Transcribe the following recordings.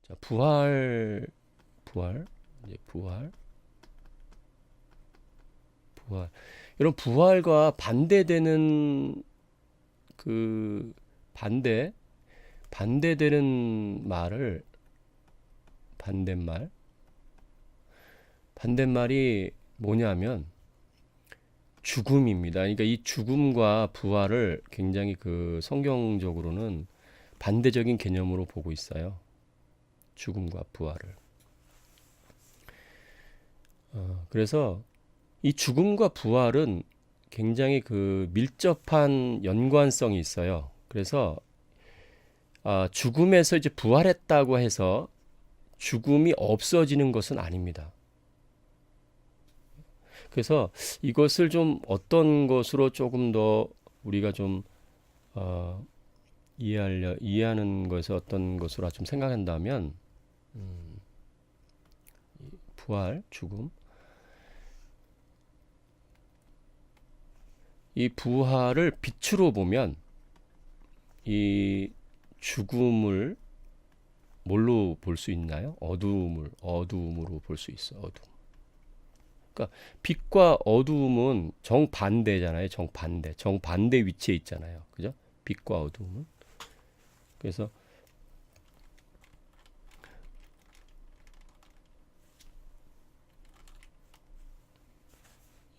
자, 부활, 이제 부활. 이런 부활과 반대되는 그 반대되는 말을 반대말이 뭐냐면 죽음입니다. 그러니까 이 죽음과 부활을 굉장히 그 성경적으로는 반대적인 개념으로 보고 있어요. 죽음과 부활을. 그래서 이 죽음과 부활은 굉장히 그 밀접한 연관성이 있어요. 그래서 죽음에서 이제 부활했다고 해서 죽음이 없어지는 것은 아닙니다. 그래서 이것을 좀 어떤 것으로 조금 더 우리가 좀 이해하는 것을 어떤 것으로 좀 생각한다면 부활, 죽음. 이 부활을 빛으로 보면 이 죽음을 뭘로 볼 수 있나요? 어두움으로 볼 수 있어. 어두움. 그러니까 빛과 어두움은 정반대잖아요. 정반대 위치에 있잖아요. 그죠? 빛과 어두움은. 그래서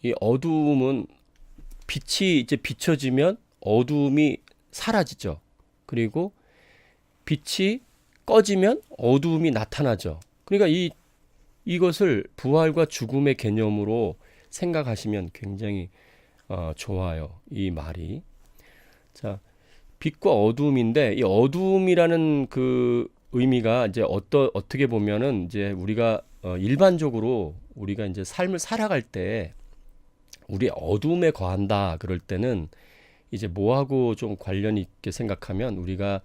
이 어두움은 빛이 이제 비춰지면 어두움이 사라지죠. 그리고 빛이 꺼지면 어두움이 나타나죠. 그러니까 이것을 부활과 죽음의 개념으로 생각하시면 굉장히 좋아요. 이 말이. 자, 빛과 어두움인데 이 어두움이라는 그 의미가 이제 어떻게 보면은 이제 우리가 일반적으로 우리가 이제 삶을 살아갈 때 우리 어두움에 거한다 그럴 때는 이제 뭐하고 좀 관련 있게 생각하면 우리가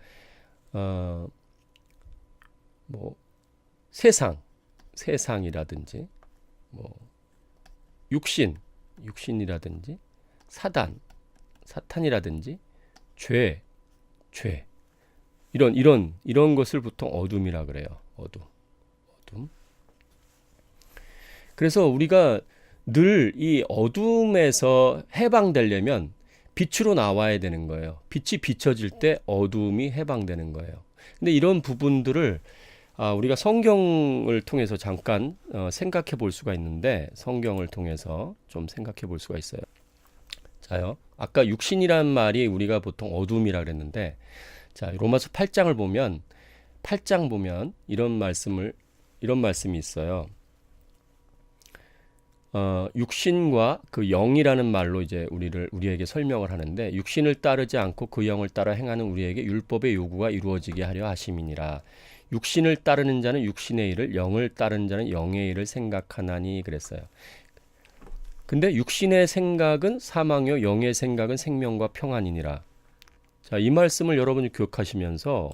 어, 뭐 세상이라든지 뭐 육신이라든지 사탄이라든지 죄, 죄 이런 것을 보통 어둠이라 그래요. 어둠. 그래서 우리가 늘 이 어둠에서 해방되려면 빛으로 나와야 되는 거예요. 빛이 비춰질 때 어둠이 해방되는 거예요. 근데 이런 부분들을 우리가 성경을 통해서 잠깐 생각해 볼 수가 있는데 성경을 통해서 좀 생각해 볼 수가 있어요. 자요. 아까 육신이란 말이 우리가 보통 어둠이라 그랬는데 자, 로마서 8장을 보면 8장 보면 이런 말씀이 있어요. 육신과 그 영이라는 말로 이제 우리에게 설명을 하는데 육신을 따르지 않고 그 영을 따라 행하는 우리에게 율법의 요구가 이루어지게 하려 하심이니라. 육신을 따르는 자는 육신의 일을, 영을 따르는 자는 영의 일을 생각하나니 그랬어요. 근데 육신의 생각은 사망이요 영의 생각은 생명과 평안이니라. 자, 이 말씀을 여러분이 기억하시면서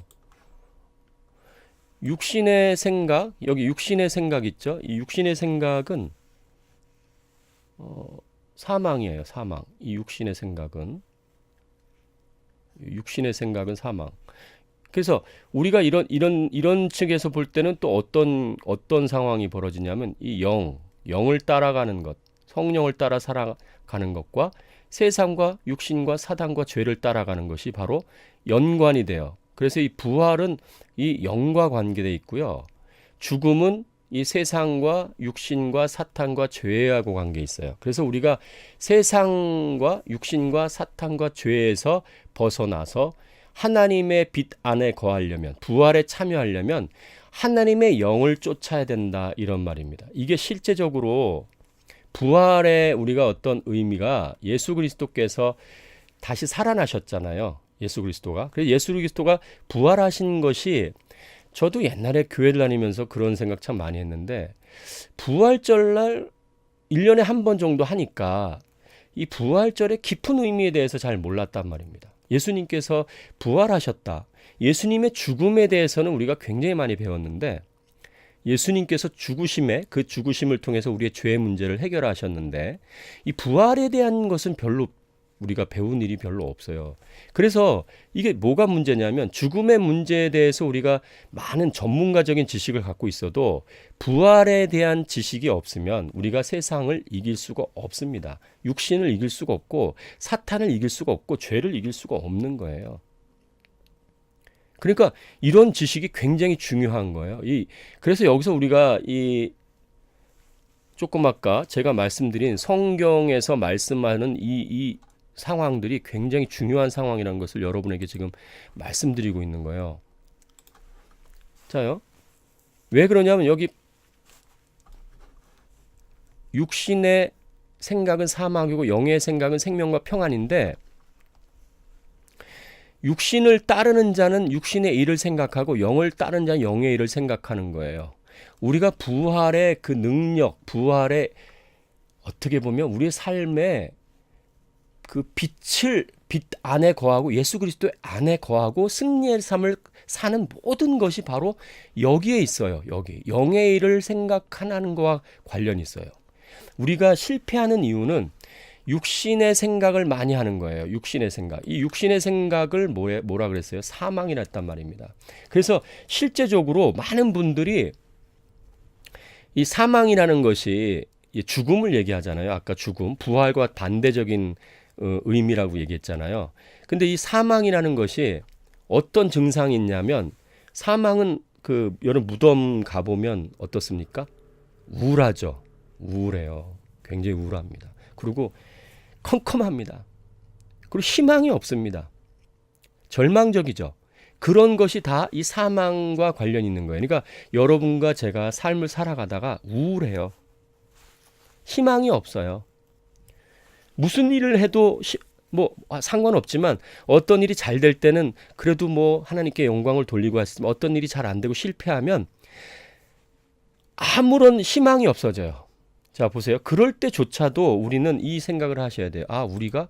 육신의 생각, 여기 육신의 생각 있죠? 이 육신의 생각은 사망이에요, 사망. 이 육신의 생각은 사망. 그래서 우리가 이런 측에서 볼 때는 또 어떤 상황이 벌어지냐면 이 영을 따라가는 것, 성령을 따라 살아가는 것과 세상과 육신과 사단과 죄를 따라가는 것이 바로 연관이 돼요. 그래서 이 부활은 이 영과 관계되어 있고요. 죽음은 이 세상과 육신과 사탄과 죄하고 관계 있어요. 그래서 우리가 세상과 육신과 사탄과 죄에서 벗어나서 하나님의 빛 안에 거하려면, 부활에 참여하려면 하나님의 영을 쫓아야 된다 이런 말입니다. 이게 실제적으로 부활의 우리가 어떤 의미가 예수 그리스도께서 다시 살아나셨잖아요. 예수 그리스도가. 그래서 예수 그리스도가 부활하신 것이 저도 옛날에 교회를 다니면서 그런 생각 참 많이 했는데 부활절날 1년에 한 번 정도 하니까 이 부활절의 깊은 의미에 대해서 잘 몰랐단 말입니다. 예수님께서 부활하셨다. 예수님의 죽음에 대해서는 우리가 굉장히 많이 배웠는데 예수님께서 그 죽으심을 통해서 우리의 죄의 문제를 해결하셨는데 이 부활에 대한 것은 별로 우리가 배운 일이 별로 없어요. 그래서 이게 뭐가 문제냐면 죽음의 문제에 대해서 우리가 많은 전문가적인 지식을 갖고 있어도 부활에 대한 지식이 없으면 우리가 세상을 이길 수가 없습니다. 육신을 이길 수가 없고 사탄을 이길 수가 없고 죄를 이길 수가 없는 거예요. 그러니까 이런 지식이 굉장히 중요한 거예요. 그래서 여기서 우리가 조금 아까 제가 말씀드린 성경에서 말씀하는 이 상황들이 굉장히 중요한 상황이라는 것을 여러분에게 지금 말씀드리고 있는 거예요. 자요. 왜 그러냐면 여기 육신의 생각은 사망이고 영의 생각은 생명과 평안인데 육신을 따르는 자는 육신의 일을 생각하고 영을 따르는 자는 영의 일을 생각하는 거예요. 우리가 부활의 그 능력, 부활의 어떻게 보면 우리의 삶에 그 빛 안에 거하고 예수 그리스도 안에 거하고 승리의 삶을 사는 모든 것이 바로 여기에 있어요. 여기 영의 일을 생각하는 것과 관련이 있어요. 우리가 실패하는 이유는 육신의 생각을 많이 하는 거예요. 육신의 생각. 이 육신의 생각을 뭐라 그랬어요? 사망이라 했단 말입니다. 그래서 실제적으로 많은 분들이 이 사망이라는 것이 죽음을 얘기하잖아요. 아까 죽음, 부활과 반대적인 의미라고 얘기했잖아요. 근데 이 사망이라는 것이 어떤 증상이 있냐면 사망은 여러분 무덤 가보면 어떻습니까? 우울하죠. 우울해요. 굉장히 우울합니다. 그리고 컴컴합니다. 그리고 희망이 없습니다. 절망적이죠. 그런 것이 다 이 사망과 관련이 있는 거예요. 그러니까 여러분과 제가 삶을 살아가다가 우울해요. 희망이 없어요. 무슨 일을 해도 상관없지만 어떤 일이 잘 될 때는 그래도 하나님께 영광을 돌리고 했으면 어떤 일이 잘 안 되고 실패하면 아무런 희망이 없어져요. 자, 보세요. 그럴 때조차도 우리는 이 생각을 하셔야 돼요. 우리가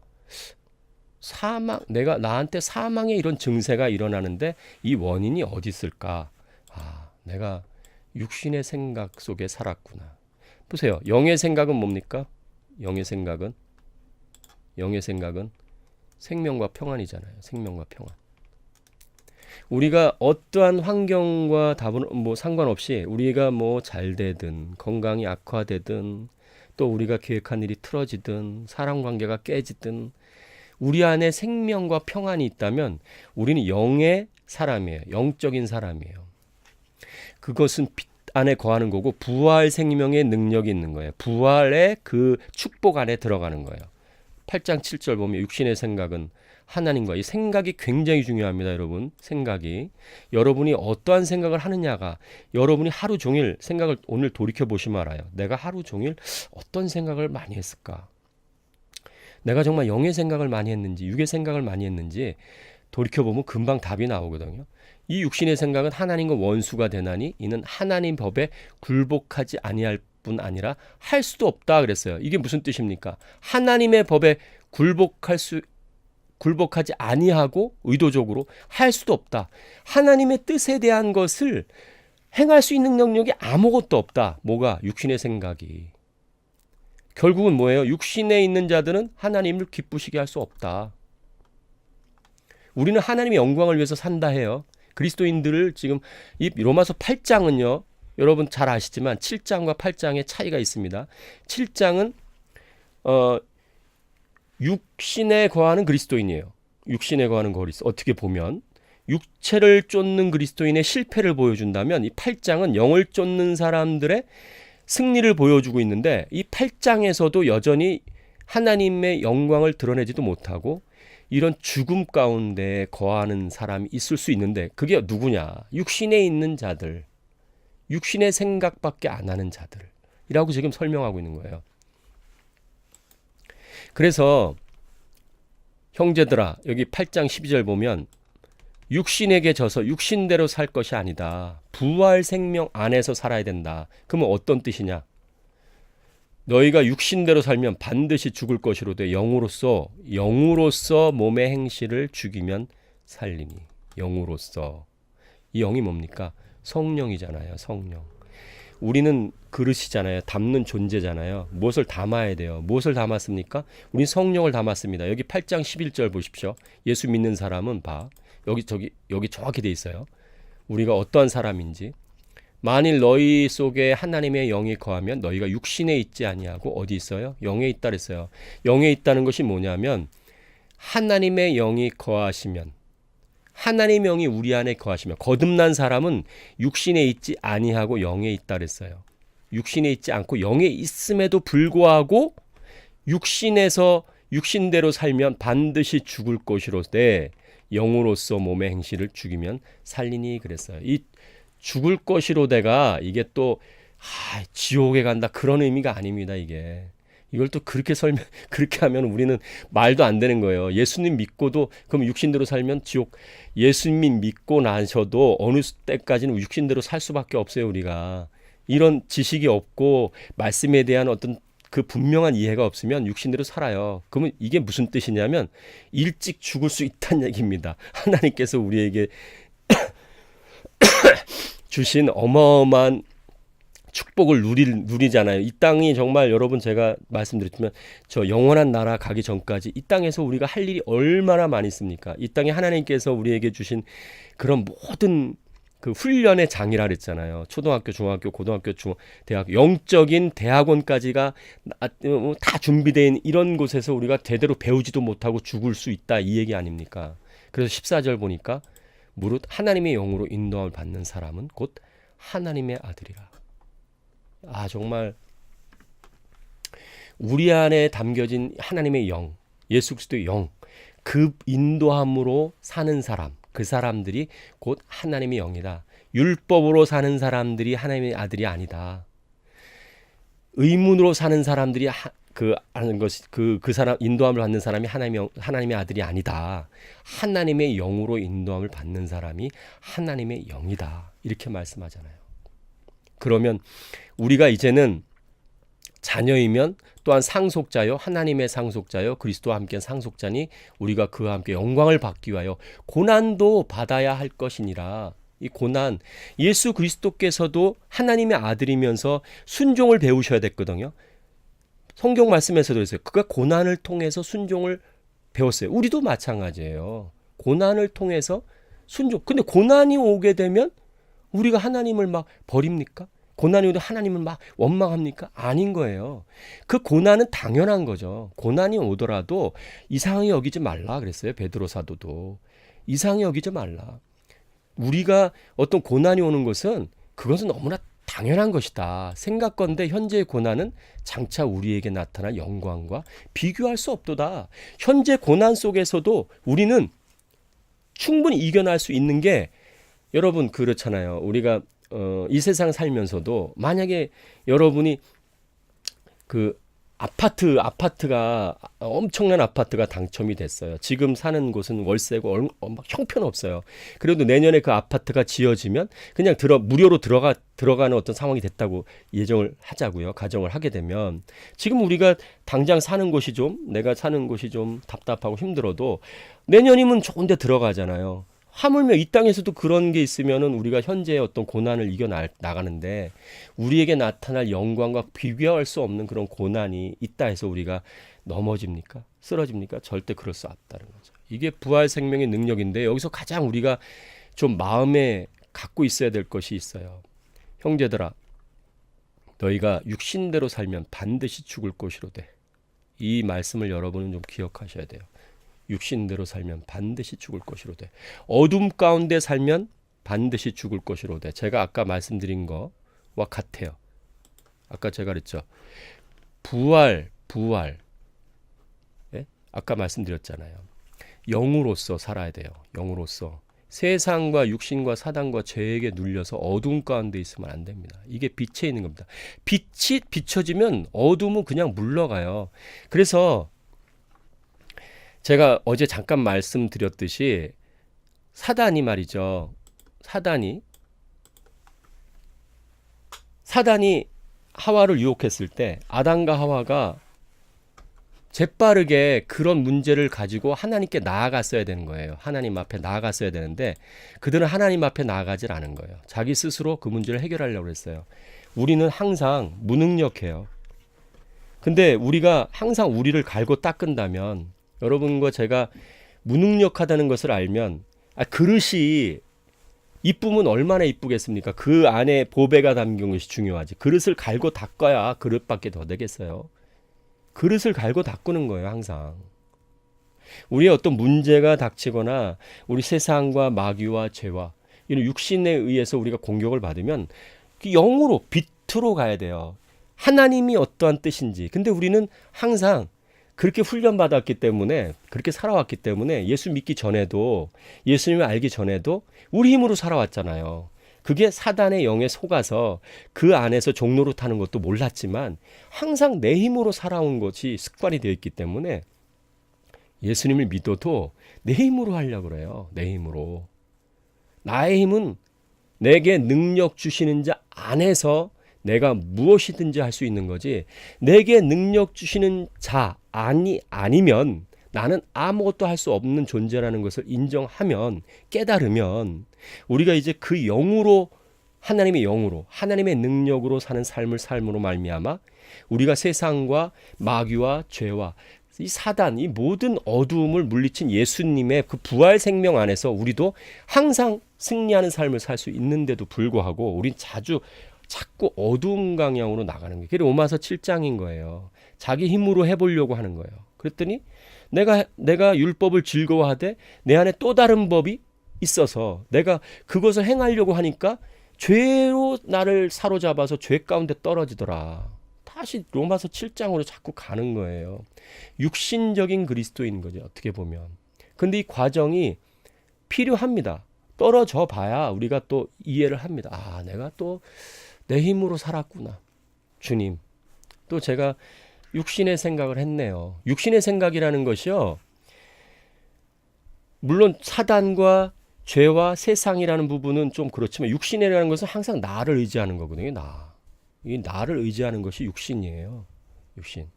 나한테 사망의 이런 증세가 일어나는데 이 원인이 어디 있을까? 내가 육신의 생각 속에 살았구나. 보세요. 영의 생각은 뭡니까? 영의 생각은 생명과 평안이잖아요. 생명과 평안. 우리가 어떠한 환경과 상관없이 우리가 잘 되든 건강이 악화되든 또 우리가 계획한 일이 틀어지든 사람 관계가 깨지든 우리 안에 생명과 평안이 있다면 우리는 영의 사람이에요. 영적인 사람이에요. 그것은 빛 안에 거하는 거고 부활 생명의 능력이 있는 거예요. 부활의 그 축복 안에 들어가는 거예요. 8장 7절 보면 육신의 생각은 하나님과 이 생각이 굉장히 중요합니다. 여러분 생각이 여러분이 어떠한 생각을 하느냐가 여러분이 하루 종일 생각을 오늘 돌이켜보시면 알아요. 내가 하루 종일 어떤 생각을 많이 했을까? 내가 정말 영의 생각을 많이 했는지 육의 생각을 많이 했는지 돌이켜보면 금방 답이 나오거든요. 이 육신의 생각은 하나님과 원수가 되나니 이는 하나님 법에 굴복하지 아니할 뿐 아니라 할 수도 없다 그랬어요. 이게 무슨 뜻입니까? 하나님의 법에 굴복하지 아니하고 의도적으로 할 수도 없다. 하나님의 뜻에 대한 것을 행할 수 있는 능력이 아무것도 없다. 뭐가? 육신의 생각이. 결국은 뭐예요? 육신에 있는 자들은 하나님을 기쁘시게 할 수 없다. 우리는 하나님의 영광을 위해서 산다 해요. 그리스도인들을 지금 이 로마서 8장은요. 여러분 잘 아시지만 7장과 8장의 차이가 있습니다. 7장은 육신에 거하는 그리스도인이에요. 육신에 거하는 그리스도. 어떻게 보면 육체를 쫓는 그리스도인의 실패를 보여준다면 이 8장은 영을 쫓는 사람들의 승리를 보여주고 있는데 이 8장에서도 여전히 하나님의 영광을 드러내지도 못하고 이런 죽음 가운데 거하는 사람이 있을 수 있는데 그게 누구냐? 육신에 있는 자들, 육신의 생각밖에 안 하는 자들이라고 지금 설명하고 있는 거예요. 그래서 형제들아 여기 8장 12절 보면 육신에게 져서 육신대로 살 것이 아니다. 부활 생명 안에서 살아야 된다. 그러면 어떤 뜻이냐? 너희가 육신대로 살면 반드시 죽을 것이로되 영으로서 몸의 행실을 죽이면 살리니. 영으로서. 이 영이 뭡니까? 성령이잖아요. 성령. 우리는 그릇이잖아요. 담는 존재잖아요. 무엇을 담아야 돼요. 무엇을 담았습니까? 우린 성령을 담았습니다. 여기 8장 11절 보십시오. 예수 믿는 사람은 여기 정확히 돼 있어요. 우리가 어떠한 사람인지. 만일 너희 속에 하나님의 영이 거하면 너희가 육신에 있지 아니하고 어디 있어요? 영에 있다 그랬어요. 영에 있다는 것이 뭐냐면 하나님의 영이 거하시면, 하나님의 영이 우리 안에 거하시면, 거듭난 사람은 육신에 있지 아니하고 영에 있다 그랬어요. 육신에 있지 않고 영에 있음에도 불구하고 육신대로 살면 반드시 죽을 것이로되 영으로서 몸의 행실을 죽이면 살리니 그랬어요. 이 죽을 것이로되가 이게 또 지옥에 간다 그런 의미가 아닙니다. 이걸 또 그렇게 하면 우리는 말도 안 되는 거예요. 예수님 믿고도 그럼 육신대로 살면 지옥. 예수님 믿고 나셔도 어느 때까지는 육신대로 살 수밖에 없어요. 우리가 이런 지식이 없고 말씀에 대한 어떤 그 분명한 이해가 없으면 육신대로 살아요. 그러면 이게 무슨 뜻이냐면 일찍 죽을 수 있다는 얘기입니다. 하나님께서 우리에게 주신 어마어마한 축복을 누리잖아요. 이 땅이 정말 여러분 제가 말씀드렸지만 저 영원한 나라 가기 전까지 이 땅에서 우리가 할 일이 얼마나 많이 있습니까? 이 땅에 하나님께서 우리에게 주신 그런 모든 그 훈련의 장이라 그랬잖아요. 초등학교, 중학교, 고등학교, 대학, 영적인 대학원까지가 다 준비된 이런 곳에서 우리가 제대로 배우지도 못하고 죽을 수 있다 이 얘기 아닙니까? 그래서 14절 보니까 무릇 하나님의 영으로 인도함을 받는 사람은 곧 하나님의 아들이라. 정말 우리 안에 담겨진 하나님의 영, 예수 그리스도의 영, 그 인도함으로 사는 사람, 그 사람들이 곧 하나님의 영이다. 율법으로 사는 사람들이 하나님의 아들이 아니다. 의문으로 사는 사람들이 그 사람 인도함을 받는 사람이 하나님의 아들이 아니다. 하나님의 영으로 인도함을 받는 사람이 하나님의 영이다. 이렇게 말씀하잖아요. 그러면 우리가 이제는 자녀이면 또한 상속자요, 하나님의 상속자요, 그리스도와 함께 상속자니 우리가 그와 함께 영광을 받기 위하여 고난도 받아야 할 것이니라. 이 고난, 예수 그리스도께서도 하나님의 아들이면서 순종을 배우셔야 됐거든요. 성경 말씀에서도 있어요. 그가 고난을 통해서 순종을 배웠어요. 우리도 마찬가지예요. 고난을 통해서 순종. 근데 고난이 오게 되면 우리가 하나님을 막 버립니까? 고난이 오면 하나님을 막 원망합니까? 아닌 거예요. 그 고난은 당연한 거죠. 고난이 오더라도 이상하게 여기지 말라 그랬어요. 베드로 사도도. 이상하게 여기지 말라. 우리가 어떤 고난이 오는 것은 그것은 너무나 당연한 것이다. 생각건대 현재의 고난은 장차 우리에게 나타날 영광과 비교할 수 없도다. 현재 고난 속에서도 우리는 충분히 이겨낼 수 있는 게 여러분 그렇잖아요. 우리가 이 세상 살면서도 만약에 여러분이 그 아파트가 엄청난 아파트가 당첨이 됐어요. 지금 사는 곳은 월세고 막 형편없어요. 그래도 내년에 그 아파트가 지어지면 그냥 무료로 들어가는 어떤 상황이 됐다고 예정을 하자고요. 가정을 하게 되면 지금 우리가 당장 내가 사는 곳이 좀 답답하고 힘들어도 내년이면 좋은 데 들어가잖아요. 하물며 이 땅에서도 그런 게 있으면은 우리가 현재의 어떤 고난을 나가는데 우리에게 나타날 영광과 비교할 수 없는 그런 고난이 있다 해서 우리가 넘어집니까? 쓰러집니까? 절대 그럴 수 없다는 거죠. 이게 부활 생명의 능력인데 여기서 가장 우리가 좀 마음에 갖고 있어야 될 것이 있어요. 형제들아, 너희가 육신대로 살면 반드시 죽을 것이로되. 이 말씀을 여러분은 좀 기억하셔야 돼요. 육신대로 살면 반드시 죽을 것이로되 어둠 가운데 살면 반드시 죽을 것이로되 제가 아까 말씀드린 거와 같아요. 아까 제가 그랬죠. 부활 예? 아까 말씀드렸잖아요. 영으로서 살아야 돼요. 영으로서 세상과 육신과 사단과 죄에게 눌려서 어둠 가운데 있으면 안 됩니다. 이게 빛에 있는 겁니다. 빛이 비춰지면 어둠은 그냥 물러가요. 그래서 제가 어제 잠깐 말씀드렸듯이 사단이 말이죠. 사단이 하와를 유혹했을 때 아담과 하와가 재빠르게 그런 문제를 가지고 하나님께 나아갔어야 되는 거예요. 하나님 앞에 나아갔어야 되는데 그들은 하나님 앞에 나아가질 않은 거예요. 자기 스스로 그 문제를 해결하려고 했어요. 우리는 항상 무능력해요. 근데 우리가 항상 우리를 갈고 닦은다면, 여러분과 제가 무능력하다는 것을 알면, 그릇이 이쁨은 얼마나 이쁘겠습니까? 그 안에 보배가 담긴 것이 중요하지. 그릇을 갈고 닦아야 그릇밖에 더 되겠어요. 그릇을 갈고 닦는 거예요, 항상. 우리의 어떤 문제가 닥치거나 우리 세상과 마귀와 죄와 이런 육신에 의해서 우리가 공격을 받으면 그 영으로, 빛으로 가야 돼요. 하나님이 어떠한 뜻인지. 근데 우리는 항상 그렇게 훈련받았기 때문에, 그렇게 살아왔기 때문에 예수 믿기 전에도, 예수님을 알기 전에도 우리 힘으로 살아왔잖아요. 그게 사단의 영에 속아서 그 안에서 종로로 타는 것도 몰랐지만 항상 내 힘으로 살아온 것이 습관이 되어 있기 때문에 예수님을 믿어도 내 힘으로 하려고 그래요. 내 힘으로. 나의 힘은 내게 능력 주시는 자 안에서 내가 무엇이든지 할 수 있는 거지, 내게 능력 주시는 자 아니면 나는 아무것도 할 수 없는 존재라는 것을 인정하면, 깨달으면 우리가 이제 그 영으로, 하나님의 영으로, 하나님의 능력으로 사는 삶으로 말미암아 우리가 세상과 마귀와 죄와 이 사단, 이 모든 어두움을 물리친 예수님의 그 부활 생명 안에서 우리도 항상 승리하는 삶을 살 수 있는데도 불구하고 우린 자꾸 어두운 방향으로 나가는 거예요. 그게 로마서 7장인 거예요. 자기 힘으로 해보려고 하는 거예요. 그랬더니 내가 율법을 즐거워하되 내 안에 또 다른 법이 있어서 내가 그것을 행하려고 하니까 죄로 나를 사로잡아서 죄 가운데 떨어지더라. 다시 로마서 7장으로 자꾸 가는 거예요. 육신적인 그리스도인 거죠, 어떻게 보면. 근데 이 과정이 필요합니다. 떨어져 봐야 우리가 또 이해를 합니다. 아, 내가 또 내 힘으로 살았구나. 주님. 또 제가 육신의 생각을 했네요. 육신의 생각이라는 것이요, 물론 사단과 죄와 세상이라는 부분은 좀 그렇지만 육신이라는 것은 항상 나를 의지하는 거거든요. 이 나를 의지하는 것이 육신이에요. 육신.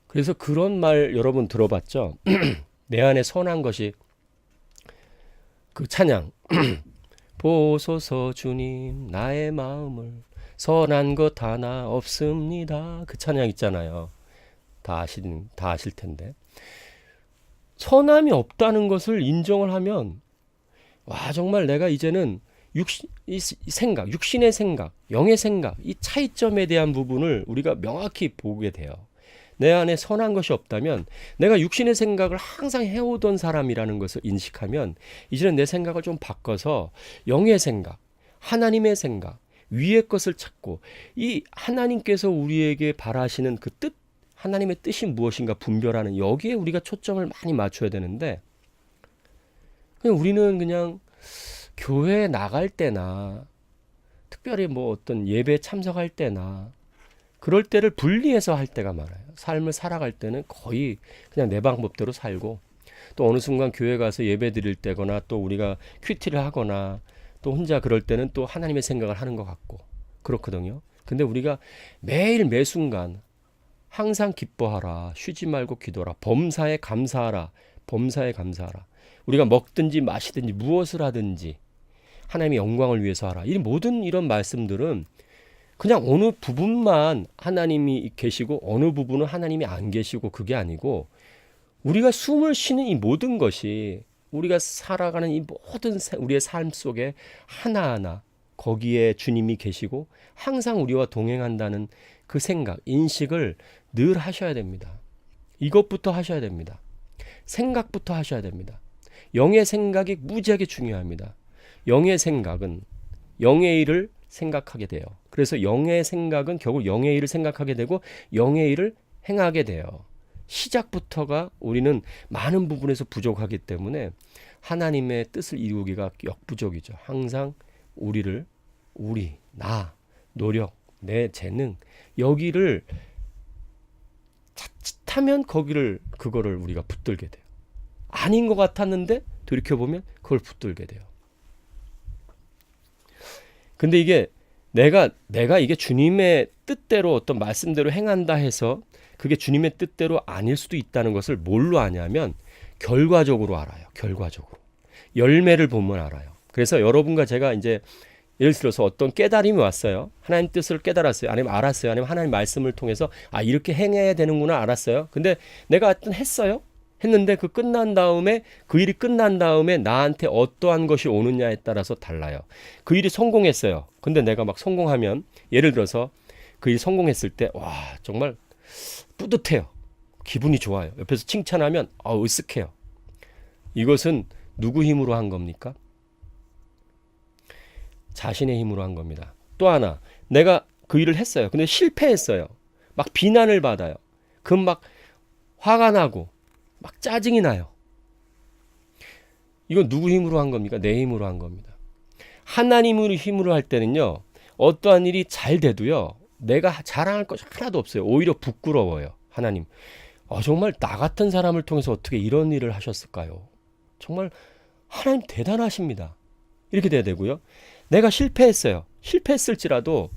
그래서 그런 말 여러분 들어봤죠? 내 안에 선한 것이, 그 찬양 보소서 주님 나의 마음을 선한 것 하나 없습니다. 그 찬양 있잖아요. 다 아실 텐데. 선함이 없다는 것을 인정을 하면, 와, 정말 내가 이제는 육신의 생각, 영의 생각, 이 차이점에 대한 부분을 우리가 명확히 보게 돼요. 내 안에 선한 것이 없다면, 내가 육신의 생각을 항상 해오던 사람이라는 것을 인식하면 이제는 내 생각을 좀 바꿔서 영의 생각, 하나님의 생각, 위의 것을 찾고, 이 하나님께서 우리에게 바라시는 그 뜻, 하나님의 뜻이 무엇인가 분별하는, 여기에 우리가 초점을 많이 맞춰야 되는데, 그냥 우리는 그냥 교회에 나갈 때나 특별히 뭐 어떤 예배에 참석할 때나 그럴 때를 분리해서 할 때가 많아요. 삶을 살아갈 때는 거의 그냥 내 방법대로 살고, 또 어느 순간 교회 가서 예배 드릴 때거나 또 우리가 큐티를 하거나 또 혼자 그럴 때는 또 하나님의 생각을 하는 것 같고 그렇거든요. 근데 우리가 매일 매순간 항상 기뻐하라, 쉬지 말고 기도하라, 범사에 감사하라, 범사에 감사하라. 우리가 먹든지 마시든지 무엇을 하든지 하나님의 영광을 위해서 하라. 이 모든 이런 말씀들은 그냥 어느 부분만 하나님이 계시고 어느 부분은 하나님이 안 계시고 그게 아니고, 우리가 숨을 쉬는 이 모든 것이, 우리가 살아가는 이 모든 우리의 삶 속에 하나하나 거기에 주님이 계시고 항상 우리와 동행한다는 그 생각, 인식을 늘 하셔야 됩니다. 이것부터 하셔야 됩니다. 생각부터 하셔야 됩니다. 영의 생각이 무지하게 중요합니다. 영의 생각은 영의 일을 생각하게 돼요. 그래서 영의 생각은 결국 영의 일을 생각하게 되고 영의 일을 행하게 돼요. 시작부터가 우리는 많은 부분에서 부족하기 때문에 하나님의 뜻을 이루기가 역부족이죠. 항상 나, 노력, 내 재능, 여기를 자칫하면 그거를 우리가 붙들게 돼요. 아닌 것 같았는데 돌이켜보면 그걸 붙들게 돼요. 근데 이게 내가 이게 주님의 뜻대로 어떤 말씀대로 행한다 해서 그게 주님의 뜻대로 아닐 수도 있다는 것을 뭘로 아냐면 결과적으로 알아요. 결과적으로. 열매를 보면 알아요. 그래서 여러분과 제가 이제 예를 들어서 어떤 깨달음이 왔어요. 하나님 뜻을 깨달았어요. 아니면 알았어요. 아니면 하나님 말씀을 통해서 이렇게 행해야 되는구나 알았어요. 근데 내가 하여튼 했어요. 했는데 그 끝난 다음에 그 일이 끝난 다음에 나한테 어떠한 것이 오느냐에 따라서 달라요. 그 일이 성공했어요. 근데 내가 막 성공하면 예를 들어서 그 일이 성공했을 때 와 정말 뿌듯해요. 기분이 좋아요. 옆에서 칭찬하면 으쓱해요. 이것은 누구 힘으로 한 겁니까? 자신의 힘으로 한 겁니다. 또 하나 내가 그 일을 했어요. 근데 실패했어요. 막 비난을 받아요. 그럼 막 화가 나고 막 짜증이 나요. 이건 누구 힘으로 한 겁니까? 내 힘으로 한 겁니다. 하나님의 힘으로 할 때는요. 어떠한 일이 잘 돼도요. 내가 자랑할 것이 하나도 없어요. 오히려 부끄러워요. 하나님. 정말 나 같은 사람을 통해서 어떻게 이런 일을 하셨을까요? 정말 하나님 대단하십니다. 이렇게 돼야 되고요. 내가 실패했어요. 실패했을지라도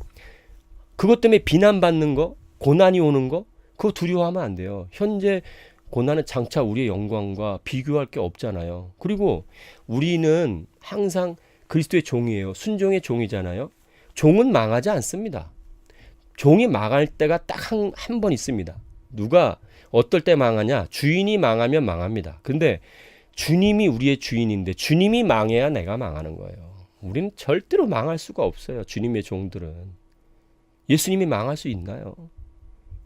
그것 때문에 비난받는 거, 고난이 오는 거, 그거 두려워하면 안 돼요. 현재 고난은 장차 우리의 영광과 비교할 게 없잖아요. 그리고 우리는 항상 그리스도의 종이에요. 순종의 종이잖아요. 종은 망하지 않습니다. 종이 망할 때가 딱 한 번 있습니다. 누가 어떨 때 망하냐? 주인이 망하면 망합니다. 근데 주님이 우리의 주인인데 주님이 망해야 내가 망하는 거예요. 우리는 절대로 망할 수가 없어요. 주님의 종들은. 예수님이 망할 수 있나요?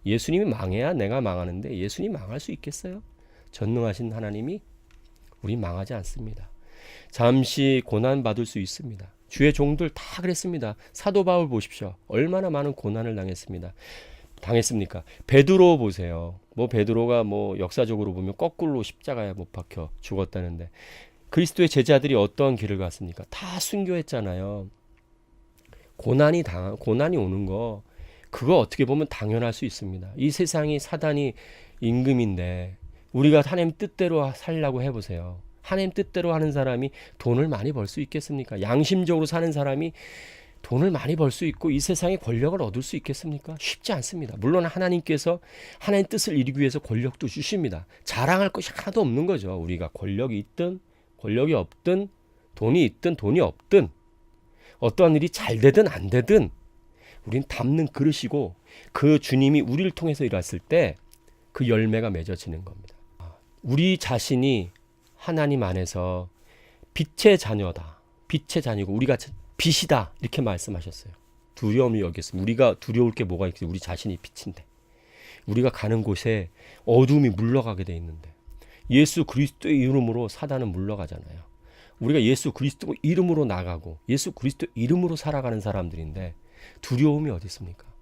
예수님이 망해야 내가 망하는데 예수님이 망할 수 있겠어요? 전능하신 하나님이 우리 망하지 않습니다. 잠시 고난받을 수 있습니다. 주의 종들 다 그랬습니다. 사도 바울 보십시오. 얼마나 많은 고난을 당했습니까? 베드로 보세요. 베드로가 역사적으로 보면 거꾸로 십자가에 못 박혀 죽었다는데 그리스도의 제자들이 어떠한 길을 갔습니까? 다 순교했잖아요. 고난이 오는 거 그거 어떻게 보면 당연할 수 있습니다. 이 세상이 사단이 임금인데 우리가 하나님 뜻대로 살려고 해보세요. 하나님 뜻대로 하는 사람이 돈을 많이 벌 수 있겠습니까? 양심적으로 사는 사람이 돈을 많이 벌 수 있고 이 세상에 권력을 얻을 수 있겠습니까? 쉽지 않습니다. 물론 하나님께서 하나님 뜻을 이루기 위해서 권력도 주십니다. 자랑할 것이 하나도 없는 거죠. 우리가 권력이 있든 권력이 없든 돈이 있든 돈이 없든 어떠한 일이 잘 되든 안 되든 우린 담는 그릇이고 그 주님이 우리를 통해서 일했을 때 그 열매가 맺어지는 겁니다. 우리 자신이 하나님 안에서 빛의 자녀다. 빛의 자녀고 우리가 빛이다. 이렇게 말씀하셨어요. 두려움이 여기 있습니다. 우리가 두려울 게 뭐가 있겠어요? 우리 자신이 빛인데. 우리가 가는 곳에 어둠이 물러가게 돼 있는데 예수 그리스도의 이름으로 사단은 물러가잖아요. 우리가 예수 그리스도 이름으로 나가고 예수 그리스도 이름으로 살아가는 사람들인데 두려움이 어디 있습니까?